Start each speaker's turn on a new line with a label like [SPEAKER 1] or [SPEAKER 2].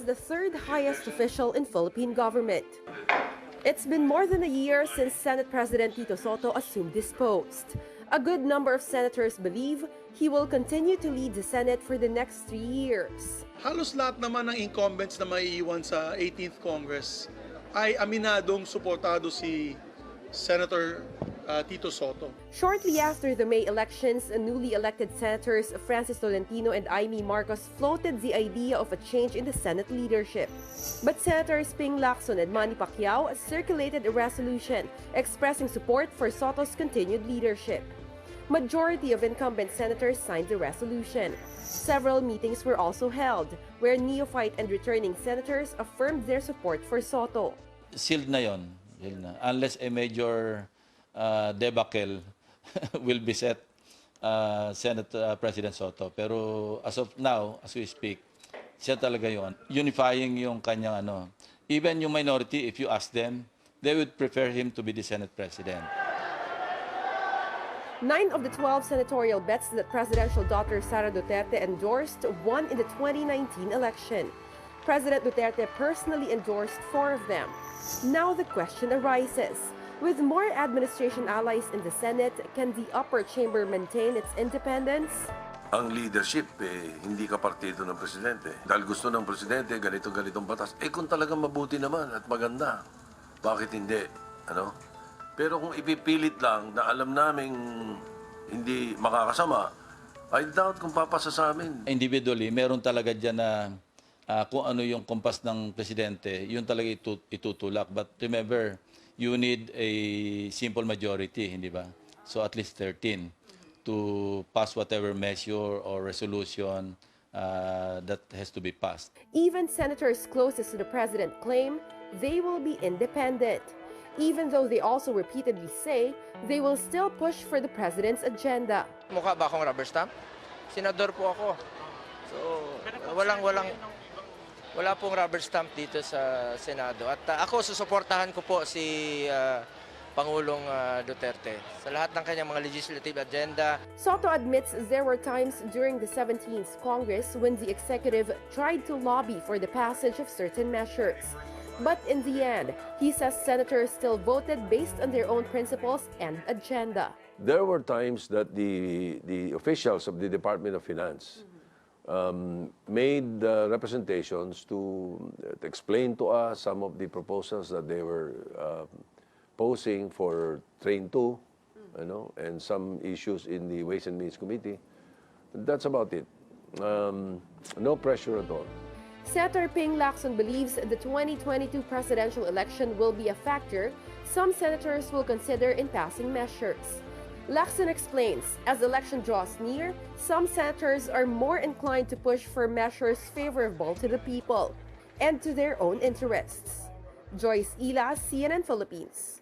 [SPEAKER 1] as the third highest official in Philippine government. It's been more than a year since Senate President Tito Sotto assumed this post. A good number of senators believe he will continue to lead the Senate for the next 3 years.
[SPEAKER 2] Halos lahat naman ng incumbents na maiiwan sa 18th Congress ay aminadong suportado si Senator Tito Sotto.
[SPEAKER 1] Shortly after the May elections, newly elected senators Francis Tolentino and Amy Marcos floated the idea of a change in the Senate leadership. But Senators Ping Lacson and Manny Pacquiao circulated a resolution expressing support for Sotto's continued leadership. Majority of incumbent senators signed the resolution. Several meetings were also held, where neophyte and returning senators affirmed their support for Sotto.
[SPEAKER 3] Sealed na yon, unless a major debacle will be set Senate President Sotto. Pero as of now, as we speak, siya talaga yon. Unifying yung kanyang ano. Even yung minority, if you ask them, they would prefer him to be the Senate President.
[SPEAKER 1] 9 of the 12 senatorial bets that presidential daughter Sara Duterte endorsed won in the 2019 election. President Duterte personally endorsed 4 of them. Now the question arises, with more administration allies in the Senate, can the upper chamber maintain its independence?
[SPEAKER 4] Ang leadership, hindi ka partido ng presidente. Dahil gusto ng presidente, ganitong batas. Kung talagang mabuti naman at maganda, bakit hindi? Ano? Pero kung ipipilit lang na alam naming hindi makakasama, I doubt kung papasa sa amin.
[SPEAKER 3] Individually, meron talaga dyan na kung ano yung kompas ng presidente, yun talaga itutulak. But remember, you need a simple majority, hindi ba? So at least 13 to pass whatever measure or resolution that has to be passed.
[SPEAKER 1] Even senators closest to the president claim they will be independent, even though they also repeatedly say they will still push for the president's agenda.
[SPEAKER 5] Mukha ba akong rubber stamp? Senador po ako. So, wala pong rubber stamp dito sa Senado. At ako, susuportahan ko po si Pangulong Duterte sa lahat ng kanyang mga legislative agenda.
[SPEAKER 1] Sotto admits there were times during the 17th Congress when the executive tried to lobby for the passage of certain measures. But in the end, he says senators still voted based on their own principles and agenda.
[SPEAKER 4] There were times that the officials of the Department of Finance made representations to explain to us some of the proposals that they were posing for Train 2, and some issues in the Ways and Means Committee. That's about it. No pressure at all.
[SPEAKER 1] Senator Ping Lacson believes the 2022 presidential election will be a factor some senators will consider in passing measures. Lacson explains, as the election draws near, some senators are more inclined to push for measures favorable to the people and to their own interests. Joyce Ila, CNN Philippines.